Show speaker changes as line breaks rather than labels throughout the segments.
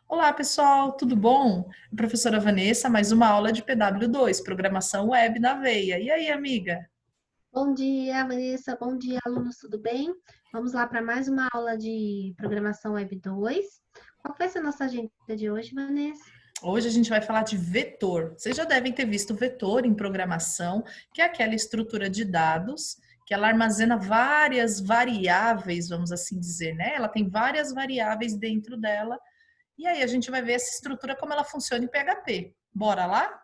Olá, pessoal, tudo bom? Professora Vanessa, mais uma aula de PW2, Programação Web na Veia. E aí, amiga?
Bom dia, Vanessa. Bom dia, alunos. Tudo bem? Vamos lá para mais uma aula de programação Web 2. Qual vai ser a nossa agenda de hoje, Vanessa?
Hoje a gente vai falar de vetor. Vocês já devem ter visto vetor em programação, que é aquela estrutura de dados que ela armazena várias variáveis, vamos assim dizer, né? Ela tem várias variáveis dentro dela. E aí a gente vai ver essa estrutura como ela funciona em PHP. Bora lá?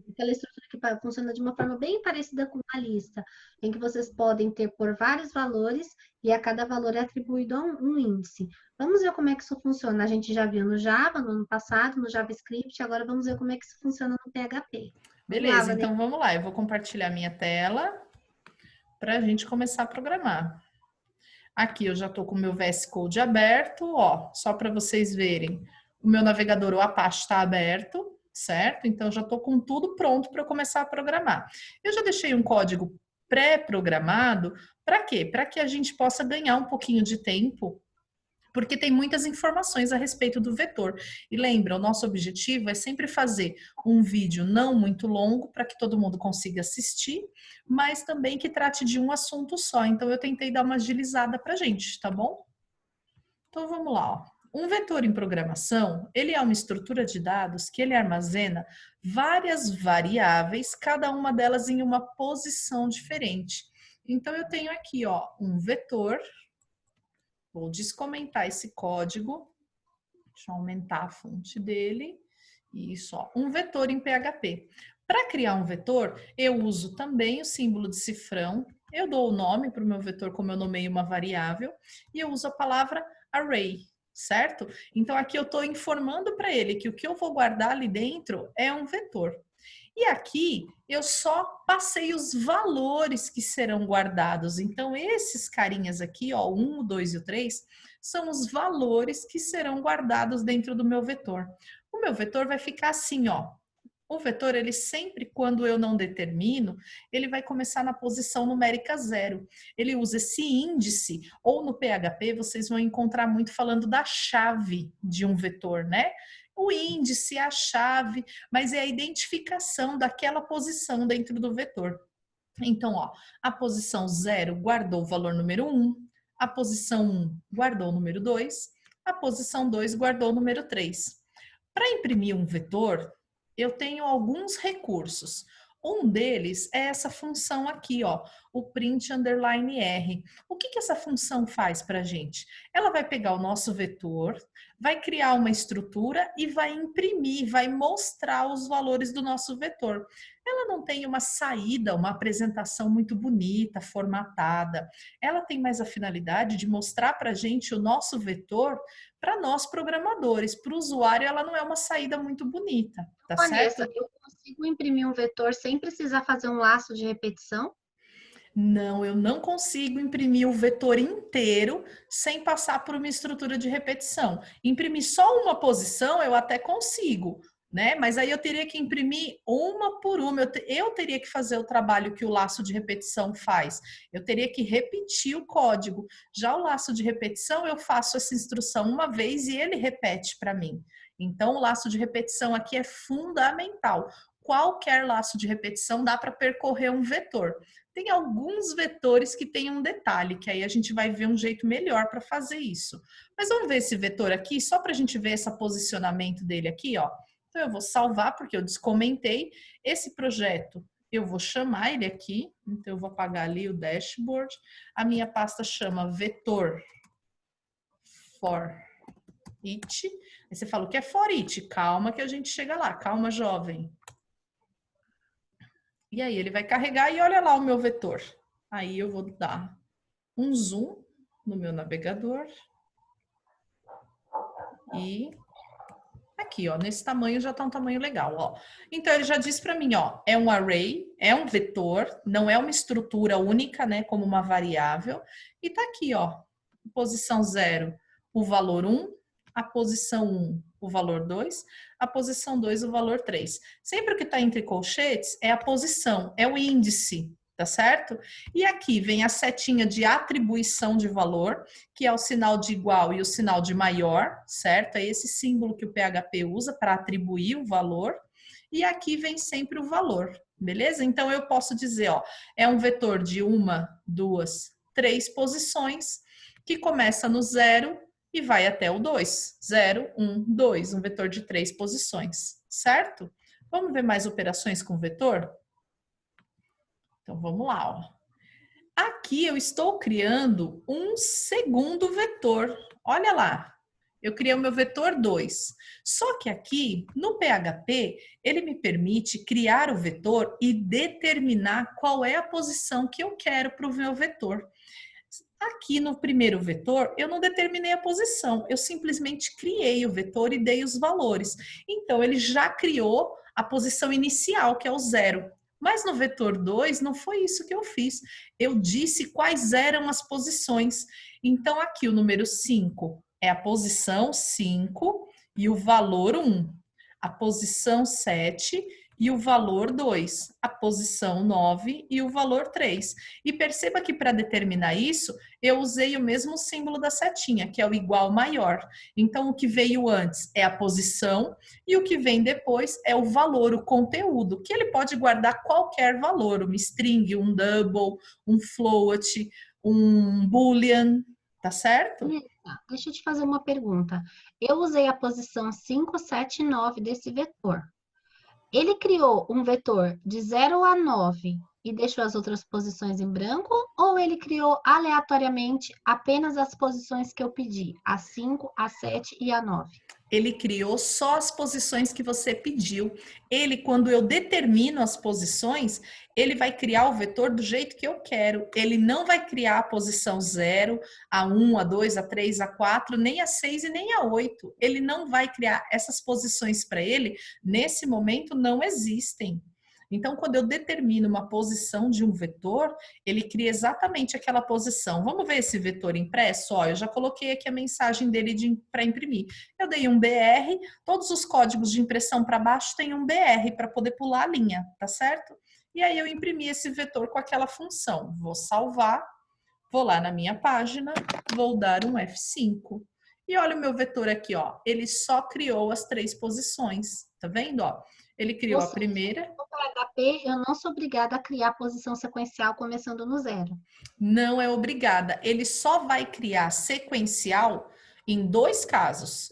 Aquela estrutura que funciona de uma forma bem parecida com uma lista, em que vocês podem ter por vários valores e a cada valor é atribuído a um índice. Vamos ver como é que isso funciona. A gente já viu no Java, no ano passado, no JavaScript, agora vamos ver como é que isso funciona no PHP. Vamos lá,
Beleza,
Vanessa.
então vamos lá. Eu vou compartilhar minha tela para a gente começar a programar. Aqui eu já estou com o meu VS Code aberto, ó, só para vocês verem. O meu navegador, o Apache, está aberto, certo? Então eu já estou com tudo pronto para eu começar a programar. Eu já deixei um código pré-programado, para quê? Para que a gente possa ganhar um pouquinho de tempo porque tem muitas informações a respeito do vetor. E lembra, o nosso objetivo é sempre fazer um vídeo não muito longo para que todo mundo consiga assistir, mas também que trate de um assunto só. Então eu tentei dar uma agilizada para a gente, tá bom? Então vamos lá. Ó. Um vetor em programação, ele é uma estrutura de dados que ele armazena várias variáveis, cada uma delas em uma posição diferente. Então eu tenho aqui, ó, um vetor. Vou descomentar esse código. Deixa eu aumentar a fonte dele. Isso, ó, um vetor em PHP. Para criar um vetor, eu uso também o símbolo de cifrão. Eu dou o nome para o meu vetor, como eu nomeio uma variável, e eu uso a palavra array, certo? Então aqui eu estou informando para ele que o que eu vou guardar ali dentro é um vetor. E aqui eu só passei os valores que serão guardados. Então, esses carinhas aqui, ó, o 1, o 2 e o 3, são os valores que serão guardados dentro do meu vetor. O meu vetor vai ficar assim, ó. O vetor, ele sempre, quando eu não determino, ele vai começar na posição numérica 0. Ele usa esse índice, ou no PHP vocês vão encontrar muito falando da chave de um vetor, né? O índice, a chave, mas é a identificação daquela posição dentro do vetor. Então, ó, a posição 0 guardou o valor número 1, a posição 1 guardou o número 2, a posição 2 guardou o número 3. Para imprimir um vetor, eu tenho alguns recursos. Um deles é essa função aqui, ó, o print underline R. O que essa função faz para a gente? Ela vai pegar o nosso vetor, vai criar uma estrutura e vai imprimir, vai mostrar os valores do nosso vetor. Ela não tem uma saída, uma apresentação muito bonita, formatada. Ela tem mais a finalidade de mostrar para a gente o nosso vetor para nós programadores. Para o usuário, ela não é uma saída muito bonita, tá
Vanessa,
certo?
eu consigo imprimir um vetor sem precisar fazer um laço de repetição?
Não, eu não consigo imprimir o vetor inteiro sem passar por uma estrutura de repetição. Imprimir só uma posição eu até consigo, né? Mas aí eu teria que imprimir uma por uma. Eu teria que fazer o trabalho que o laço de repetição faz. Eu teria que repetir o código. Já o laço de repetição, eu faço essa instrução uma vez e ele repete para mim. Então, o laço de repetição aqui é fundamental. Qualquer laço de repetição dá para percorrer um vetor. Tem alguns vetores que têm um detalhe, que aí a gente vai ver um jeito melhor para fazer isso. Mas vamos ver esse vetor aqui, só para a gente ver esse posicionamento dele aqui, ó. Então eu vou salvar, porque eu descomentei. Esse projeto, eu vou chamar ele aqui, então eu vou apagar ali o dashboard. A minha pasta chama vetor for it. Aí você fala, o que é for it? Calma que a gente chega lá, calma, jovem. E aí ele vai carregar e olha lá o meu vetor. Aí eu vou dar um zoom no meu navegador e aqui, ó, nesse tamanho já tá um tamanho legal, ó. Então ele já diz para mim, ó, é um array, é um vetor, não é uma estrutura única, né, como uma variável. E tá aqui, ó, posição 0, o valor 1, a posição 1, o valor 2, a posição 2, o valor 3. Sempre que tá entre colchetes é a posição, é o índice, tá certo? E aqui vem a setinha de atribuição de valor, que é o sinal de igual e o sinal de maior, certo? É esse símbolo que o PHP usa para atribuir o valor. E aqui vem sempre o valor, beleza? Então, eu posso dizer, ó, é um vetor de 1, 2, 3 posições, que começa no 0 e vai até o 2. 0, 1, 2, um vetor de 3 posições, certo? Vamos ver mais operações com vetor? Então, vamos lá, ó. Aqui eu estou criando um segundo vetor. Olha lá, eu criei o meu vetor 2. Só que aqui, no PHP, ele me permite criar o vetor e determinar qual é a posição que eu quero para o meu vetor. Aqui no primeiro vetor, eu não determinei a posição, eu simplesmente criei o vetor e dei os valores. Então, ele já criou a posição inicial, que é o 0. Mas no vetor 2, não foi isso que eu fiz. Eu disse quais eram as posições. Então, aqui o número 5 é a posição 5 e o valor 1. A posição 7 e o valor 2. A posição 9 e o valor 3. E perceba que para determinar isso, eu usei o mesmo símbolo da setinha, que é o igual maior. Então, o que veio antes é a posição e o que vem depois é o valor, o conteúdo, que ele pode guardar qualquer valor, uma string, um double, um float, um boolean, tá certo?
Deixa eu te fazer uma pergunta. Eu usei a posição 5, 7 e 9 desse vetor. Ele criou um vetor de 0 a 9 e deixou as outras posições em branco? Ou ele criou aleatoriamente apenas as posições que eu pedi, a 5, a 7 e a 9?
Ele criou só as posições que você pediu. Ele, quando eu determino as posições, ele vai criar o vetor do jeito que eu quero. Ele não vai criar a posição 0, a 1, a 2, a 3, a 4, nem a 6 e nem a 8. Ele não vai criar essas posições para ele. Nesse momento, não existem. Então, quando eu determino uma posição de um vetor, ele cria exatamente aquela posição. Vamos ver esse vetor impresso? Ó, eu já coloquei aqui a mensagem dele para imprimir. Eu dei um BR, todos os códigos de impressão para baixo tem um BR para poder pular a linha, tá certo? E aí eu imprimi esse vetor com aquela função. Vou salvar, vou lá na minha página, vou dar um F5. E olha o meu vetor aqui, ó. Ele só criou as 3 posições, tá vendo, ó? Ele criou a primeira.
No PHP, eu não sou obrigada a criar posição sequencial começando no 0.
Não é obrigada. Ele só vai criar sequencial em 2 casos.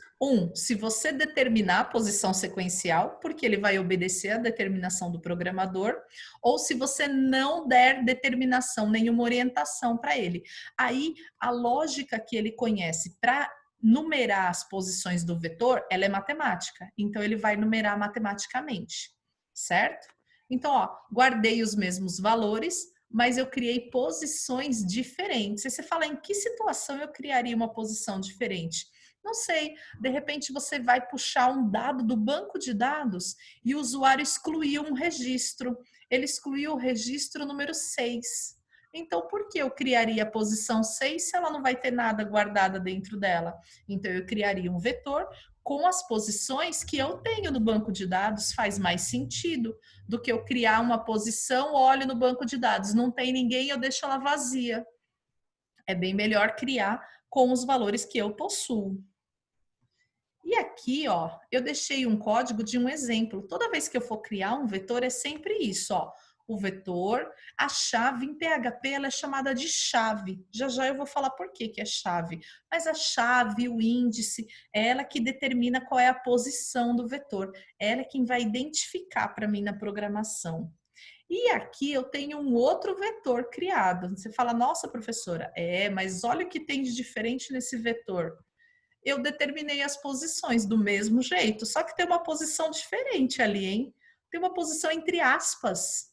Se você determinar a posição sequencial, porque ele vai obedecer à determinação do programador, ou se você não der determinação, nenhuma orientação para ele. Aí, a lógica que ele conhece para numerar as posições do vetor, ela é matemática. Então, ele vai numerar matematicamente, certo? Então, ó, guardei os mesmos valores, mas eu criei posições diferentes. E você fala, em que situação eu criaria uma posição diferente? Não sei, de repente você vai puxar um dado do banco de dados e o usuário excluiu um registro. Ele excluiu o registro número 6. Então, por que eu criaria a posição 6 se ela não vai ter nada guardada dentro dela? Então, eu criaria um vetor com as posições que eu tenho no banco de dados. Faz mais sentido do que eu criar uma posição, olho no banco de dados, não tem ninguém, eu deixo ela vazia. É bem melhor criar com os valores que eu possuo. E aqui, ó, eu deixei um código de um exemplo. Toda vez que eu for criar um vetor, é sempre isso, ó. O vetor, a chave em PHP, ela é chamada de chave. Já já eu vou falar por que é chave. Mas a chave, o índice, é ela que determina qual é a posição do vetor. Ela é quem vai identificar para mim na programação. E aqui eu tenho um outro vetor criado. Você fala, nossa, professora, mas olha o que tem de diferente nesse vetor. Eu determinei as posições do mesmo jeito, só que tem uma posição diferente ali, hein? Tem uma posição entre aspas.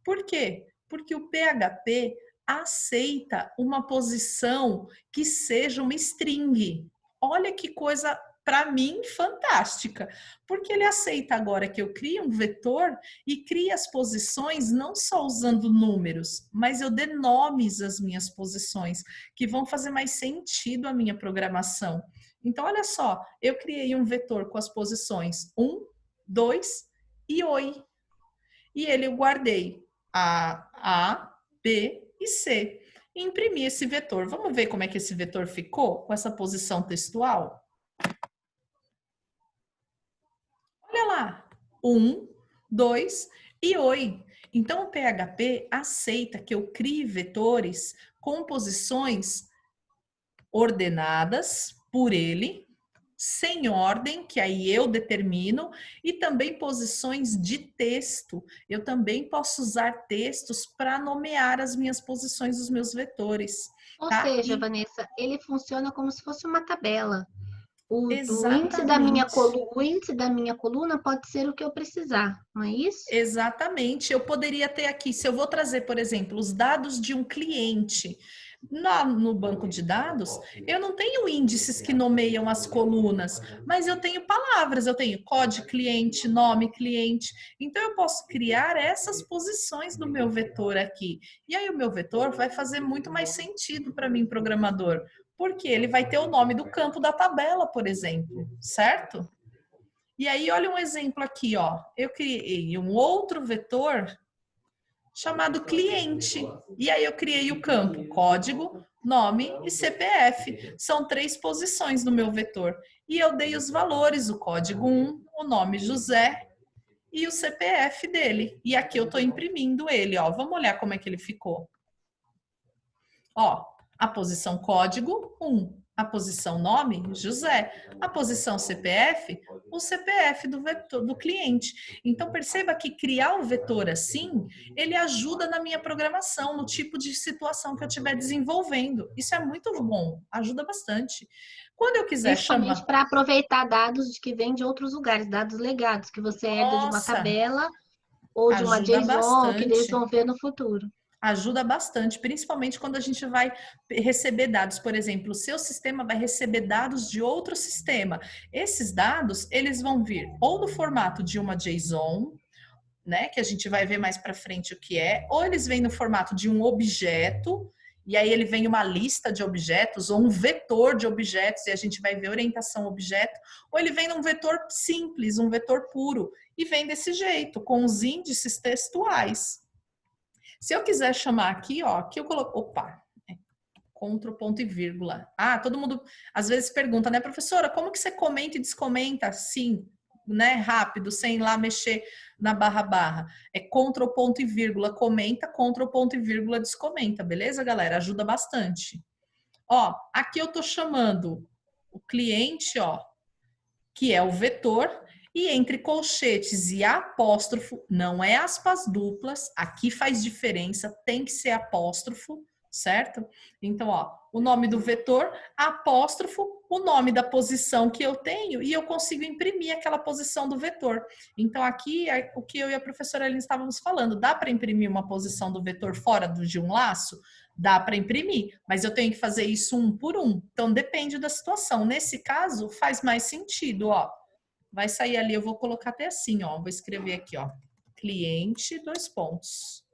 Por quê? Porque o PHP aceita uma posição que seja uma string. Olha que coisa, para mim, fantástica. Porque ele aceita agora que eu crie um vetor e crie as posições não só usando números, mas eu dê nomes às minhas posições, que vão fazer mais sentido a minha programação. Então, olha só, eu criei um vetor com as posições 1, 2 e oi. E ele eu guardei a B e C. E imprimir esse vetor. Vamos ver como é que esse vetor ficou com essa posição textual? Olha lá, 1, 2 e oi. Então, o PHP aceita que eu crie vetores com posições ordenadas por ele, sem ordem, que aí eu determino, e também posições de texto. Eu também posso usar textos para nomear as minhas posições dos meus vetores.
Ou
Tá?
seja, Vanessa, ele funciona como se fosse uma tabela. O índice
Exatamente.
o índice da minha coluna pode ser o que eu precisar, não é isso?
Exatamente. Eu poderia ter aqui, se eu vou trazer, por exemplo, os dados de um cliente no banco de dados, eu não tenho índices que nomeiam as colunas, mas eu tenho palavras, eu tenho código cliente, nome cliente. Então, eu posso criar essas posições no meu vetor aqui. E aí, o meu vetor vai fazer muito mais sentido para mim, programador, porque ele vai ter o nome do campo da tabela, por exemplo, certo? E aí, olha um exemplo aqui, ó. Eu criei um outro vetor chamado cliente. E aí eu criei o campo código, nome e CPF. São 3 posições no meu vetor. E eu dei os valores, o código 1, o nome José e o CPF dele. E aqui eu estou imprimindo ele, ó. Vamos olhar como é que ele ficou. Ó, a posição código 1, a posição nome José, a posição CPF, o CPF do vetor do cliente. Então perceba que criar o vetor assim, ele ajuda na minha programação, no tipo de situação que eu estiver desenvolvendo. Isso é muito bom, ajuda bastante. Quando eu quiser
Principalmente
chamar,
para aproveitar dados de que vêm de outros lugares, dados legados, que você herda de uma
nossa,
tabela ou de uma
ajuda
JSON, que eles
bastante.
vão ver no futuro.
Ajuda bastante, principalmente quando a gente vai receber dados. Por exemplo, o seu sistema vai receber dados de outro sistema. Esses dados, eles vão vir ou no formato de uma JSON, né, que a gente vai ver mais para frente o que é, ou eles vêm no formato de um objeto, e aí ele vem uma lista de objetos, ou um vetor de objetos, e a gente vai ver orientação objeto, ou ele vem num vetor simples, um vetor puro, e vem desse jeito, com os índices textuais. Se eu quiser chamar aqui, ó, aqui eu coloco, opa, Ctrl, ponto e vírgula. Ah, todo mundo às vezes pergunta, né, professora, como que você comenta e descomenta assim, né, rápido, sem ir lá mexer na barra. É Ctrl, ponto e vírgula, comenta, Ctrl, ponto e vírgula, descomenta, beleza, galera? Ajuda bastante. Ó, aqui eu tô chamando o cliente, ó, que é o vetor, e entre colchetes e apóstrofo, não é aspas duplas, aqui faz diferença, tem que ser apóstrofo, certo? Então, ó, o nome do vetor, apóstrofo, o nome da posição que eu tenho, e eu consigo imprimir aquela posição do vetor. Então, aqui é o que eu e a professora Aline estávamos falando, dá para imprimir uma posição do vetor fora de um laço? Dá para imprimir, mas eu tenho que fazer isso um por um. Então, depende da situação. Nesse caso, faz mais sentido, ó. Vai sair ali, eu vou colocar até assim, ó. Vou escrever aqui, ó. Cliente, 2 pontos.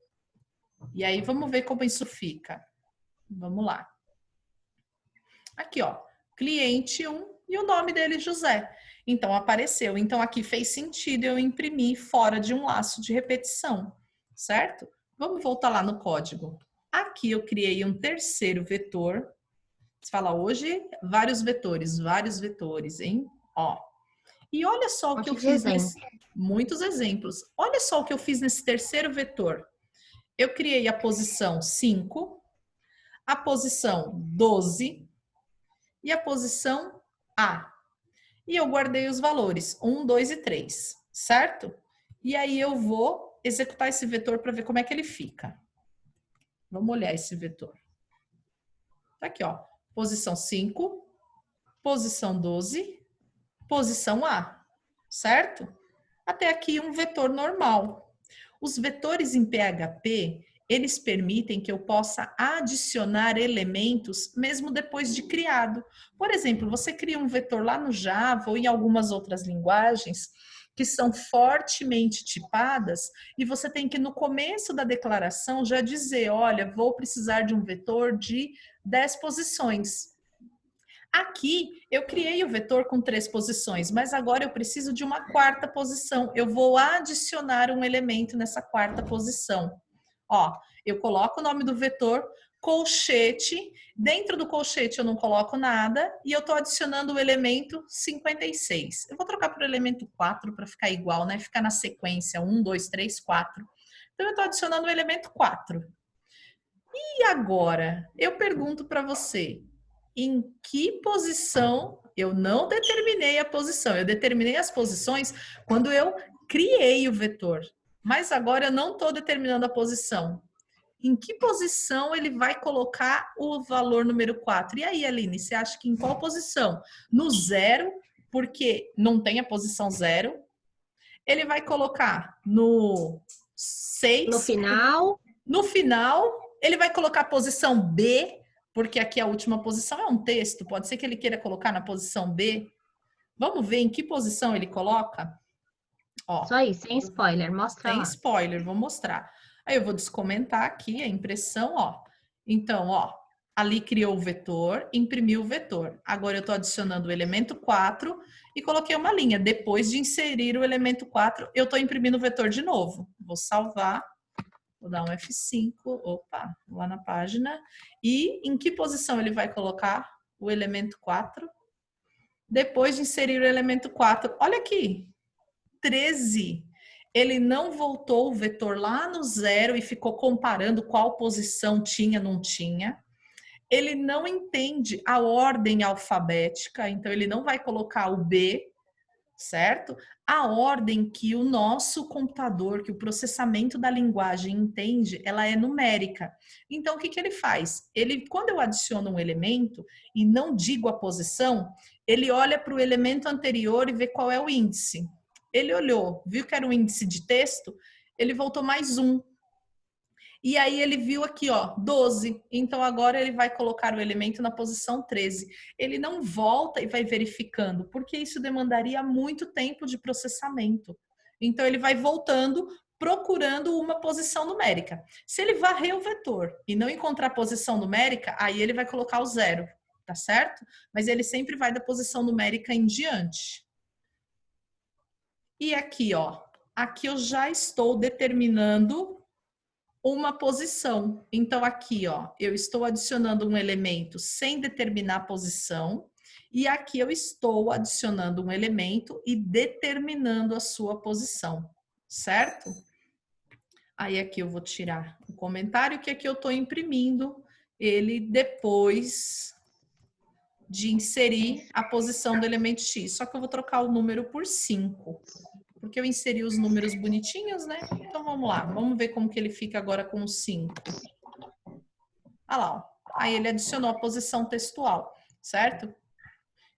E aí, vamos ver como isso fica. Vamos lá. Aqui, ó. Cliente 1 e o nome dele, José. Então, apareceu. Então, aqui fez sentido eu imprimir fora de um laço de repetição, certo? Vamos voltar lá no código. Aqui eu criei um terceiro vetor. Você fala hoje, vários vetores, hein? Ó. E olha só o que eu fiz nesse... Muitos exemplos. Olha só o que eu fiz nesse terceiro vetor. Eu criei a posição 5, a posição 12 e a posição A. E eu guardei os valores 1, 2 e 3, certo? E aí eu vou executar esse vetor para ver como é que ele fica. Vamos olhar esse vetor. Tá aqui, ó. Posição 5, posição 12, posição A, certo? Até aqui um vetor normal. Os vetores em PHP, eles permitem que eu possa adicionar elementos mesmo depois de criado. Por exemplo, você cria um vetor lá no Java ou em algumas outras linguagens que são fortemente tipadas e você tem que no começo da declaração já dizer, olha, vou precisar de um vetor de 10 posições. Aqui, eu criei o vetor com 3 posições, mas agora eu preciso de uma quarta posição. Eu vou adicionar um elemento nessa quarta posição. Ó, eu coloco o nome do vetor, colchete, dentro do colchete eu não coloco nada e eu estou adicionando o elemento 56. Eu vou trocar para o elemento 4 para ficar igual, né? Ficar na sequência 1, 2, 3, 4. Então, eu estou adicionando o elemento 4. E agora, eu pergunto para você, em que posição, eu não determinei a posição, eu determinei as posições quando eu criei o vetor, mas agora eu não estou determinando a posição. Em que posição ele vai colocar o valor número 4? E aí, Aline, você acha que em qual posição? No 0, porque não tem a posição 0. Ele vai colocar no 6.
No final.
No final, ele vai colocar a posição B, porque aqui a última posição é um texto, pode ser que ele queira colocar na posição B. Vamos ver em que posição ele coloca? Ó,
Só isso, sem spoiler, mostra
sem
lá.
spoiler, vou mostrar. Aí eu vou descomentar aqui a impressão, ó. Então, ó, ali criou o vetor, imprimiu o vetor. Agora eu estou adicionando o elemento 4 e coloquei uma linha. Depois de inserir o elemento 4, eu estou imprimindo o vetor de novo. Vou salvar. Vou dar um F5, opa, lá na página. E em que posição ele vai colocar o elemento 4? Depois de inserir o elemento 4, olha aqui, 13. Ele não voltou o vetor lá no 0 e ficou comparando qual posição tinha, não tinha. Ele não entende a ordem alfabética, então ele não vai colocar o B, certo? A ordem que o nosso computador, que o processamento da linguagem entende, ela é numérica. Então, o que ele faz? Ele, quando eu adiciono um elemento e não digo a posição, ele olha para o elemento anterior e vê qual é o índice. Ele olhou, viu que era um índice de texto, ele voltou mais um. E aí ele viu aqui, ó, 12. Então agora ele vai colocar o elemento na posição 13. Ele não volta e vai verificando, porque isso demandaria muito tempo de processamento. Então ele vai voltando, procurando uma posição numérica. Se ele varrer o vetor e não encontrar posição numérica, aí ele vai colocar o 0, tá certo? Mas ele sempre vai da posição numérica em diante. E aqui, ó, aqui eu já estou determinando uma posição. Então, aqui, ó, eu estou adicionando um elemento sem determinar a posição, e aqui eu estou adicionando um elemento e determinando a sua posição, certo? Aí aqui eu vou tirar o comentário, que aqui eu estou imprimindo ele depois de inserir a posição do elemento X. Só que eu vou trocar o número por 5. Porque eu inseri os números bonitinhos, né? Então, vamos lá. Vamos ver como que ele fica agora com o 5. Olha lá, ó. Aí ele adicionou a posição textual, certo?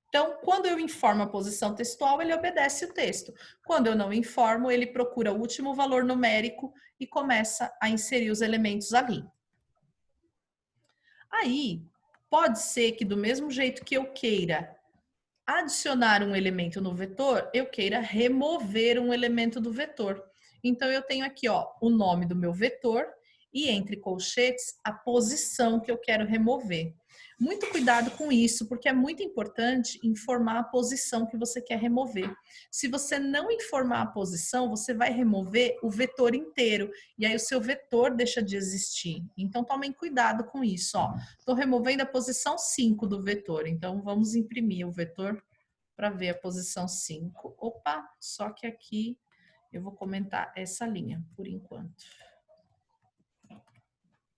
Então, quando eu informo a posição textual, ele obedece o texto. Quando eu não informo, ele procura o último valor numérico e começa a inserir os elementos ali. Aí, pode ser que do mesmo jeito que eu queira adicionar um elemento no vetor, eu queira remover um elemento do vetor. Então, eu tenho aqui, ó, o nome do meu vetor e entre colchetes a posição que eu quero remover. Muito cuidado com isso, porque é muito importante informar a posição que você quer remover. Se você não informar a posição, você vai remover o vetor inteiro e aí o seu vetor deixa de existir. Então, tomem cuidado com isso, ó. Estou removendo a posição 5 do vetor, então vamos imprimir o vetor para ver a posição 5. Opa, só que aqui eu vou comentar essa linha por enquanto.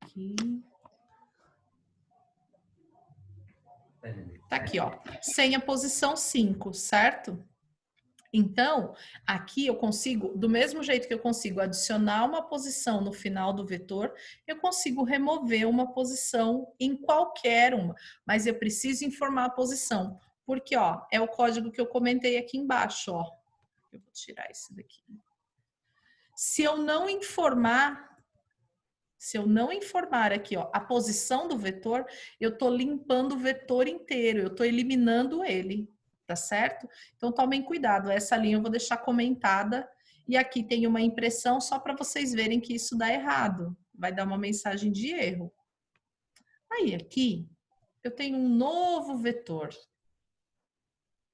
Aqui. Tá aqui, ó, sem a posição 5, certo? Então, aqui eu consigo, do mesmo jeito que eu consigo adicionar uma posição no final do vetor, eu consigo remover uma posição em qualquer uma, mas eu preciso informar a posição, porque, ó, é o código que eu comentei aqui embaixo, ó. Eu vou tirar esse daqui. Se eu não informar aqui, ó, a posição do vetor, eu estou limpando o vetor inteiro, eu estou eliminando ele, tá certo? Então, tomem cuidado, essa linha eu vou deixar comentada, e aqui tem uma impressão só para vocês verem que isso dá errado, vai dar uma mensagem de erro. Aí, aqui, eu tenho um novo vetor,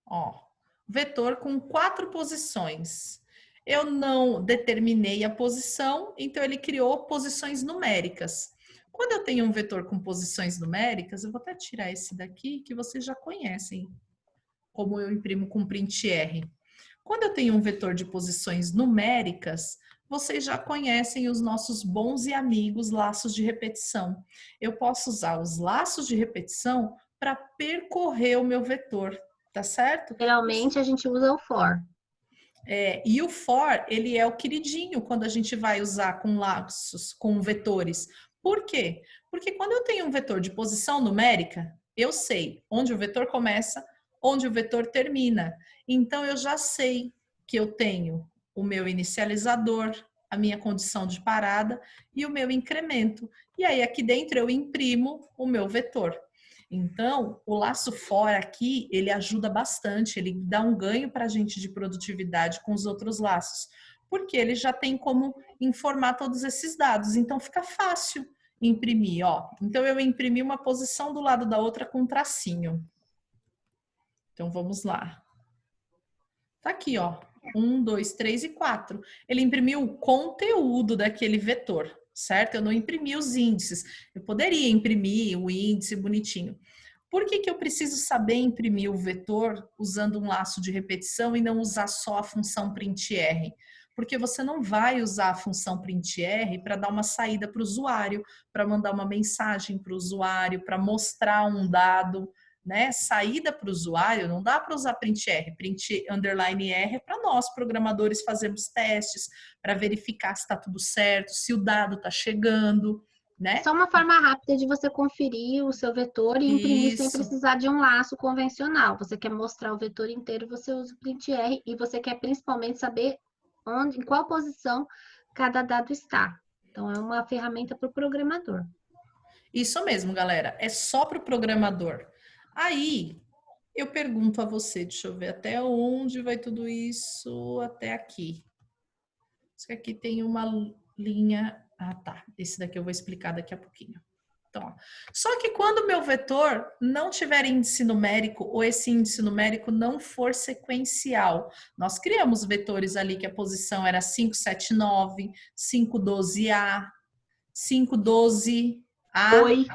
ó, vetor com 4 posições. Eu não determinei a posição, então ele criou posições numéricas. Quando eu tenho um vetor com posições numéricas, eu vou até tirar esse daqui, que vocês já conhecem, como eu imprimo com print R. Quando eu tenho um vetor de posições numéricas, vocês já conhecem os nossos bons e amigos laços de repetição. Eu posso usar os laços de repetição para percorrer o meu vetor, tá certo?
Geralmente a gente usa o for.
E o for, ele é o queridinho quando a gente vai usar com laços, com vetores. Por quê? Porque quando eu tenho um vetor de posição numérica, eu sei onde o vetor começa, onde o vetor termina. Então, eu já sei que eu tenho o meu inicializador, a minha condição de parada e o meu incremento. E aí, aqui dentro, eu imprimo o meu vetor. Então, o laço fora aqui, ele ajuda bastante, ele dá um ganho para a gente de produtividade com os outros laços, porque ele já tem como informar todos esses dados, então fica fácil imprimir, ó. Então, eu imprimi uma posição do lado da outra com tracinho. Então, vamos lá. Tá aqui, ó. 1, 2, 3 e 4. Ele imprimiu o conteúdo daquele vetor, certo? Eu não imprimi os índices. Eu poderia imprimir o índice bonitinho. Por que eu preciso saber imprimir o vetor usando um laço de repetição e não usar só a função printr? Porque você não vai usar a função printr para dar uma saída para o usuário, para mandar uma mensagem para o usuário, para mostrar um dado, né? Saída para o usuário, não dá para usar printr. Print underline R é para nós, programadores, fazermos testes, para verificar se está tudo certo, se o dado está chegando, né?
Só uma forma rápida de você conferir o seu vetor e imprimir sem
Isso.
precisar de um laço convencional. Você quer mostrar o vetor inteiro, você usa o print R e você quer principalmente saber onde, em qual posição cada dado está. Então, é uma ferramenta para o programador.
Isso mesmo, galera. É só para o programador. Aí, eu pergunto a você, deixa eu ver até onde vai tudo isso, até aqui. Isso que aqui tem uma linha... Ah, tá. Esse daqui eu vou explicar daqui a pouquinho. Então, ó. Só que quando o meu vetor não tiver índice numérico ou esse índice numérico não for sequencial, nós criamos vetores ali que a posição era 579, 512A, 512A,
Oi.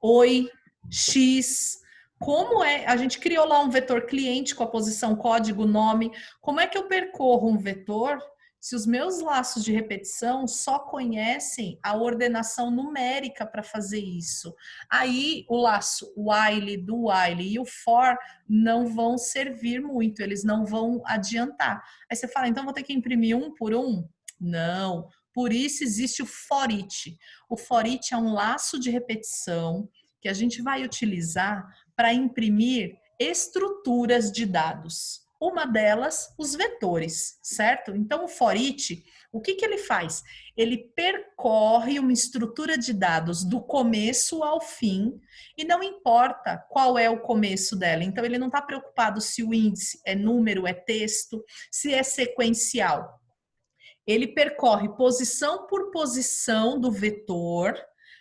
Oi, X. Como é? A gente criou lá um vetor cliente com a posição código, nome. Como é que eu percorro um vetor se os meus laços de repetição só conhecem a ordenação numérica para fazer isso? Aí o laço while, do while e o for não vão servir muito, eles não vão adiantar. Aí você fala, então vou ter que imprimir um por um? Não. Por isso existe o for each. O for each é um laço de repetição que a gente vai utilizar para imprimir estruturas de dados. Uma delas, os vetores, certo? Então, o for each, o que ele faz? Ele percorre uma estrutura de dados do começo ao fim e não importa qual é o começo dela. Então, ele não está preocupado se o índice é número, é texto, se é sequencial. Ele percorre posição por posição do vetor,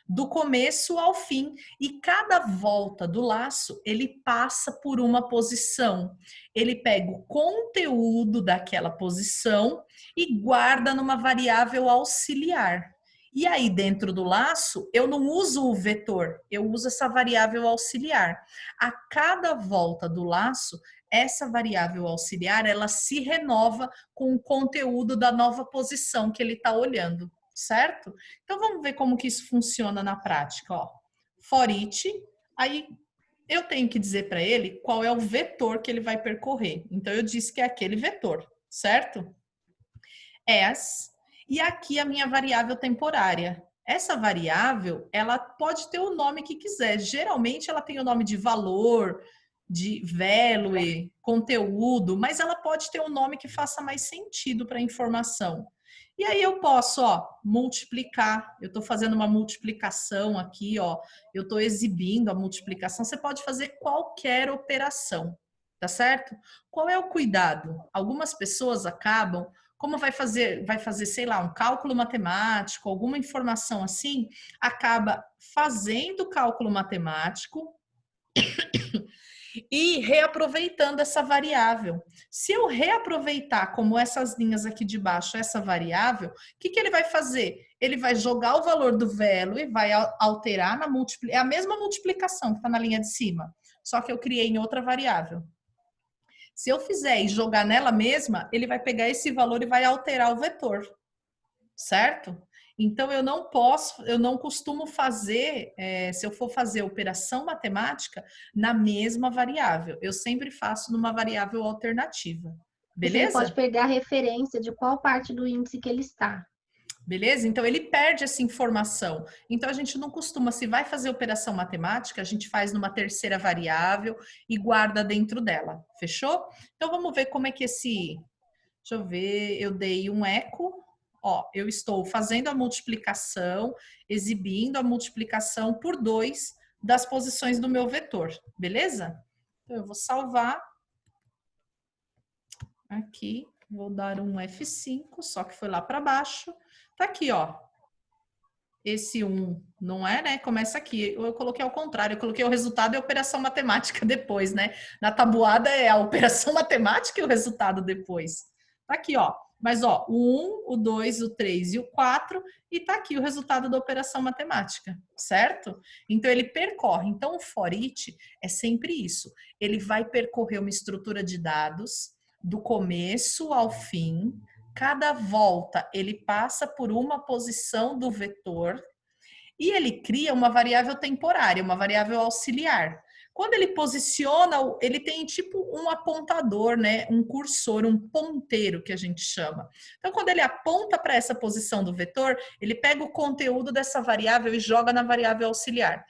do começo ao fim, e cada volta do laço ele passa por uma posição. Ele pega o conteúdo daquela posição e guarda numa variável auxiliar. E aí, dentro do laço, eu não uso o vetor, eu uso essa variável auxiliar. A cada volta do laço, essa variável auxiliar, ela se renova com o conteúdo da nova posição que ele está olhando, certo? Então, vamos ver como que isso funciona na prática, ó. For each, aí eu tenho que dizer para ele qual é o vetor que ele vai percorrer. Então, eu disse que é aquele vetor, certo? As, e aqui a minha variável temporária. Essa variável, ela pode ter o nome que quiser. Geralmente, ela tem o nome de valor, de value, conteúdo, mas ela pode ter um nome que faça mais sentido para a informação. E aí eu posso, ó, multiplicar. Eu estou fazendo uma multiplicação aqui, ó. Eu estou exibindo a multiplicação. Você pode fazer qualquer operação, tá certo? Qual é o cuidado? Algumas pessoas acabam, como vai fazer, sei lá, um cálculo matemático, alguma informação assim, acaba fazendo cálculo matemático e reaproveitando essa variável. Se eu reaproveitar como essas linhas aqui de baixo, essa variável, o que ele vai fazer? Ele vai jogar o valor do velo e vai alterar na multiplicação. É a mesma multiplicação que está na linha de cima, só que eu criei em outra variável. Se eu fizer e jogar nela mesma, ele vai pegar esse valor e vai alterar o vetor, certo? Então, eu não costumo fazer, se eu for fazer operação matemática, na mesma variável. Eu sempre faço numa variável alternativa.
Você não pode
Beleza?
perder a referência de qual parte do índice que ele está.
Beleza? Então, ele perde essa informação. Então, a gente não costuma, se vai fazer operação matemática, a gente faz numa terceira variável e guarda dentro dela. Fechou? Então, vamos ver como é que esse... Deixa eu ver, eu dei um eco. Ó, eu estou fazendo a multiplicação, exibindo a multiplicação por 2 das posições do meu vetor, beleza? Então, eu vou salvar. Aqui, vou dar um F5, só que foi lá para baixo. Tá aqui, ó. Esse 1 não é, né? Começa aqui. Eu coloquei ao contrário, eu coloquei o resultado e a operação matemática depois, né? Na tabuada é a operação matemática e o resultado depois. Tá aqui, ó. Mas, ó, o 1, o 2, o 3 e o 4, e tá aqui o resultado da operação matemática, certo? Então, ele percorre. Então, o for each é sempre isso. Ele vai percorrer uma estrutura de dados do começo ao fim. Cada volta, ele passa por uma posição do vetor e ele cria uma variável temporária, uma variável auxiliar. Quando ele posiciona, ele tem tipo um apontador, né? Um cursor, um ponteiro que a gente chama. Então, quando ele aponta para essa posição do vetor, ele pega o conteúdo dessa variável e joga na variável auxiliar.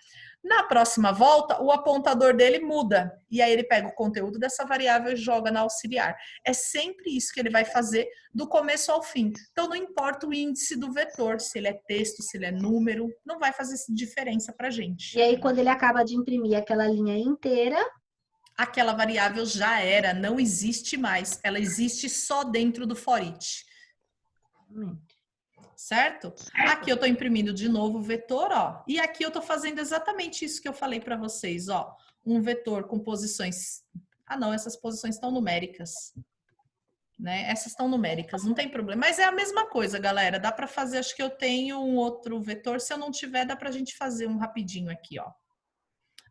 Na próxima volta, o apontador dele muda. E aí ele pega o conteúdo dessa variável e joga na auxiliar. É sempre isso que ele vai fazer do começo ao fim. Então, não importa o índice do vetor, se ele é texto, se ele é número, não vai fazer diferença para a gente.
E aí, quando ele acaba de imprimir aquela linha inteira,
Aquela variável já era, não existe mais. Ela existe só dentro do for each. Certo? Aqui eu estou imprimindo de novo o vetor, ó. E aqui eu estou fazendo exatamente isso que eu falei para vocês, ó. Um vetor com posições... Ah, não, essas posições estão numéricas. Né? Essas estão numéricas, não tem problema. Mas é a mesma coisa, galera. Dá para fazer, acho que eu tenho um outro vetor. Se eu não tiver, dá para a gente fazer um rapidinho aqui, ó.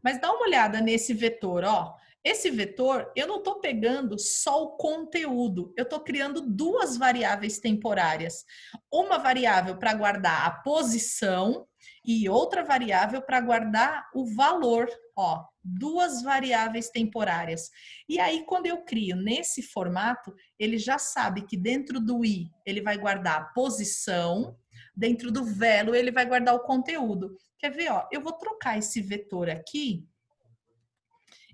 Mas dá uma olhada nesse vetor, ó. Esse vetor, eu não estou pegando só o conteúdo, eu estou criando duas variáveis temporárias. Uma variável para guardar a posição e outra variável para guardar o valor, ó. Duas variáveis temporárias. E aí, quando eu crio nesse formato, ele já sabe que dentro do i ele vai guardar a posição, dentro do velo ele vai guardar o conteúdo. Quer ver, ó? Eu vou trocar esse vetor aqui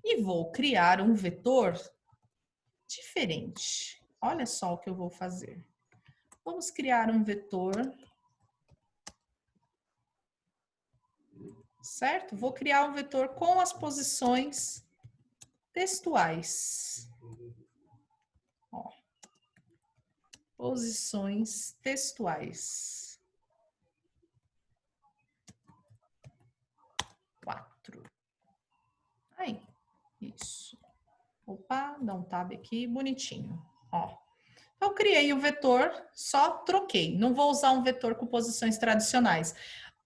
e vou criar um vetor diferente. Olha só o que eu vou fazer. Vamos criar um vetor, certo? Vou criar um vetor com as posições textuais. Ó, posições textuais. 4. Aí, isso. Opa, dá um tab aqui, bonitinho. Ó. Eu criei o vetor, só troquei. Não vou usar um vetor com posições tradicionais.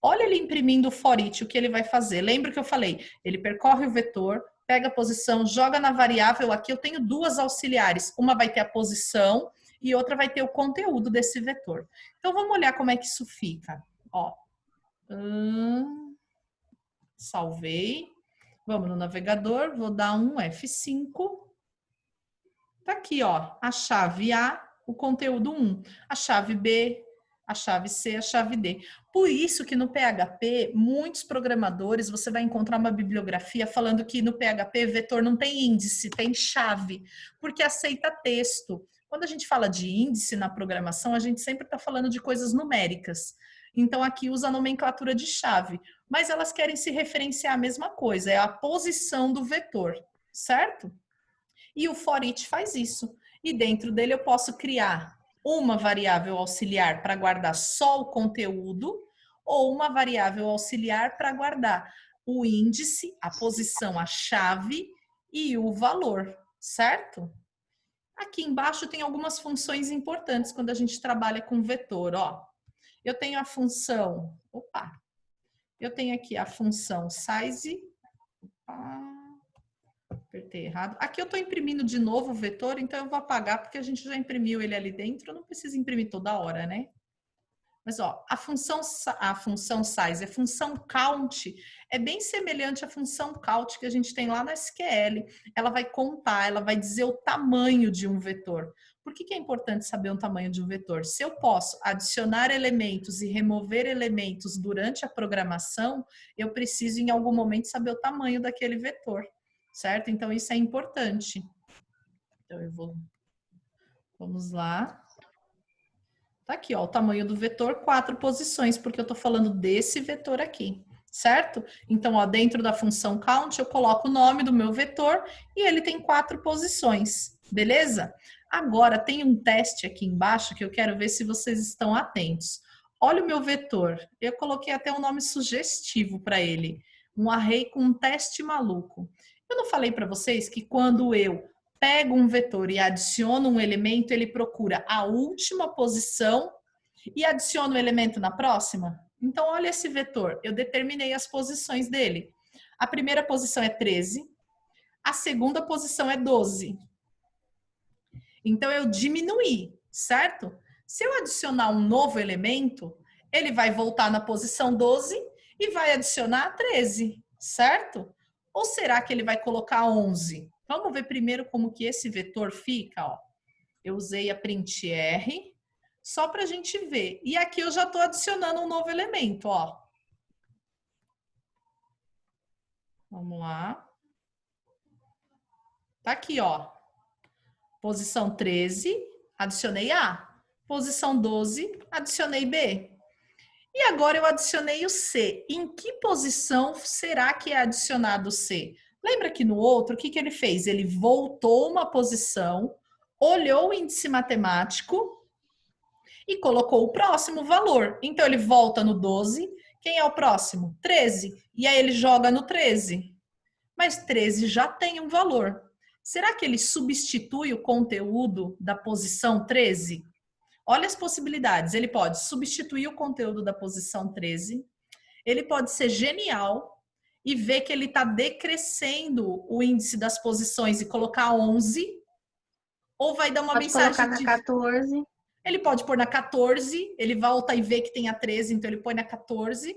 Olha ele imprimindo o for each, o que ele vai fazer. Lembra que eu falei? Ele percorre o vetor, pega a posição, joga na variável. Aqui eu tenho duas auxiliares. Uma vai ter a posição e outra vai ter o conteúdo desse vetor. Então, vamos olhar como é que isso fica. Ó. Salvei. Vamos no navegador, vou dar um F5. Tá aqui, ó, a chave A, o conteúdo 1, a chave B, a chave C, a chave D. Por isso que no PHP, muitos programadores, você vai encontrar uma bibliografia falando que no PHP vetor não tem índice, tem chave, porque aceita texto. Quando a gente fala de índice na programação, a gente sempre está falando de coisas numéricas. Então, aqui usa a nomenclatura de chave, mas elas querem se referenciar à mesma coisa, é a posição do vetor, certo? E o for each faz isso. E dentro dele eu posso criar uma variável auxiliar para guardar só o conteúdo ou uma variável auxiliar para guardar o índice, a posição, a chave e o valor, certo? Aqui embaixo tem algumas funções importantes quando a gente trabalha com vetor, ó. Eu tenho a função, eu tenho aqui a função size, apertei errado. Aqui eu estou imprimindo de novo o vetor, então eu vou apagar porque a gente já imprimiu ele ali dentro, eu não preciso imprimir toda hora, né? Mas ó, a função size, a função count é bem semelhante à função count que a gente tem lá na SQL. Ela vai contar, ela vai dizer o tamanho de um vetor. Por que é importante saber o tamanho de um vetor? Se eu posso adicionar elementos e remover elementos durante a programação, eu preciso em algum momento saber o tamanho daquele vetor, certo? Então isso é importante. Então vamos lá. Tá aqui, ó, o tamanho do vetor, 4 posições, porque eu estou falando desse vetor aqui, certo? Então, ó, dentro da função count, eu coloco o nome do meu vetor e ele tem 4 posições, beleza? Agora, tem um teste aqui embaixo que eu quero ver se vocês estão atentos. Olha o meu vetor, eu coloquei até um nome sugestivo para ele, um array com um teste maluco. Eu não falei para vocês que quando eu pego um vetor e adiciono um elemento, ele procura a última posição e adiciona o elemento na próxima? Então, olha esse vetor. Eu determinei as posições dele. A primeira posição é 13, a segunda posição é 12. Então, eu diminuí, certo? Se eu adicionar um novo elemento, ele vai voltar na posição 12 e vai adicionar 13, certo? Ou será que ele vai colocar 11? Vamos ver primeiro como que esse vetor fica, ó. Eu usei a print R, só para a gente ver. E aqui eu já estou adicionando um novo elemento, ó. Vamos lá. Tá aqui, ó. Posição 13, adicionei A. Posição 12, adicionei B. E agora eu adicionei o C. Em que posição será que é adicionado o C? Lembra que no outro, o que ele fez? Ele voltou uma posição, olhou o índice matemático e colocou o próximo valor. Então, ele volta no 12. Quem é o próximo? 13. E aí ele joga no 13. Mas 13 já tem um valor. Será que ele substitui o conteúdo da posição 13? Olha as possibilidades. Ele pode substituir o conteúdo da posição 13. Ele pode ser genial e ver que ele está decrescendo o índice das posições e colocar 11. Ou vai dar uma
Pode
mensagem
colocar na 14.
Ele pode pôr na 14, ele volta e vê que tem a 13, então ele põe na 14.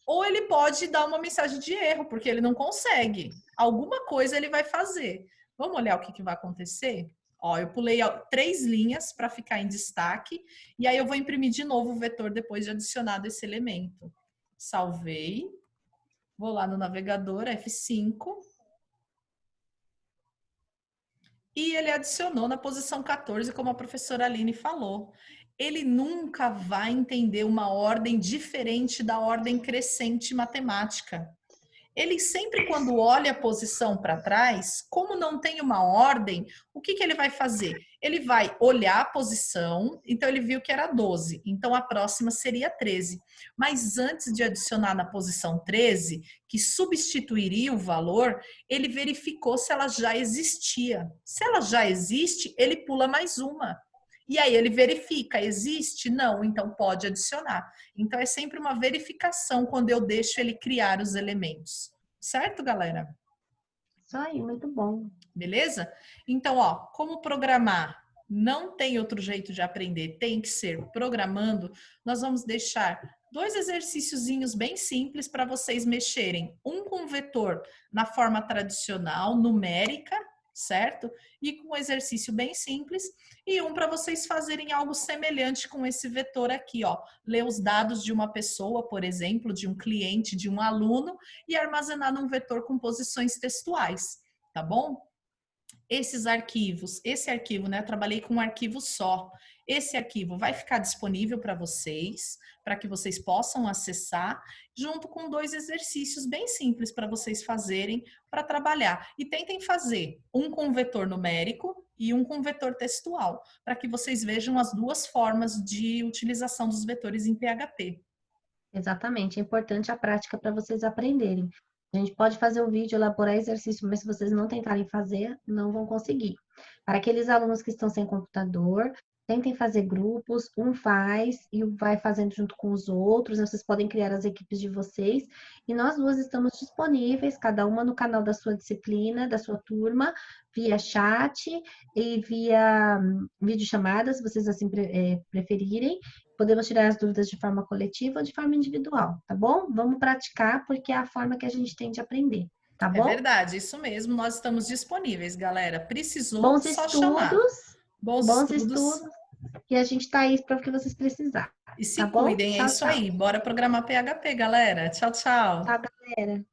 Ou ele pode dar uma mensagem de erro, porque ele não consegue. Alguma coisa ele vai fazer. Vamos olhar o que vai acontecer? Ó, eu pulei 3 linhas para ficar em destaque. E aí eu vou imprimir de novo o vetor depois de adicionado esse elemento. Salvei. Vou lá no navegador, F5. E ele adicionou na posição 14, como a professora Aline falou. Ele nunca vai entender uma ordem diferente da ordem crescente matemática. Ele sempre, quando olha a posição para trás, como não tem uma ordem, o que ele vai fazer? Ele vai olhar a posição, então ele viu que era 12, então a próxima seria 13. Mas antes de adicionar na posição 13, que substituiria o valor, ele verificou se ela já existia. Se ela já existe, ele pula mais uma. E aí ele verifica, existe? Não, então pode adicionar. Então é sempre uma verificação quando eu deixo ele criar os elementos. Certo, galera?
Isso aí, muito bom.
Beleza? Então, ó, como programar não tem outro jeito de aprender, tem que ser programando, nós vamos deixar 2 exercíciozinhos bem simples para vocês mexerem. Um com vetor na forma tradicional, numérica, certo? E com um exercício bem simples, e um para vocês fazerem algo semelhante com esse vetor aqui, ó. Ler os dados de uma pessoa, por exemplo, de um cliente, de um aluno, e armazenar num vetor com posições textuais, tá bom? Esses arquivos, esse arquivo, né? Eu trabalhei com um arquivo só. Esse arquivo vai ficar disponível para vocês, para que vocês possam acessar, junto com 2 exercícios bem simples para vocês fazerem para trabalhar. E tentem fazer um com vetor numérico e um com vetor textual, para que vocês vejam as 2 formas de utilização dos vetores em PHP.
Exatamente, é importante a prática para vocês aprenderem. A gente pode fazer o vídeo, elaborar exercício, mas se vocês não tentarem fazer, não vão conseguir. Para aqueles alunos que estão sem computador, tentem fazer grupos, um faz e vai fazendo junto com os outros, vocês podem criar as equipes de vocês, e nós duas estamos disponíveis, cada uma no canal da sua disciplina, da sua turma, via chat e via videochamada, se vocês assim preferirem. Podemos tirar as dúvidas de forma coletiva ou de forma individual, tá bom? Vamos praticar, porque é a forma que a gente tem de aprender, tá
É
bom?
verdade, isso mesmo. Nós estamos disponíveis, galera. Precisou,
Bons
só chamar.
estudos,
Bons
bons
estudos
estudos, e a gente tá aí para o que vocês precisarem,
e
tá
se
bom?
cuidem. É
Tchau,
isso
tchau.
aí. Bora programar PHP, galera. Tchau, tchau.
Tchau, galera.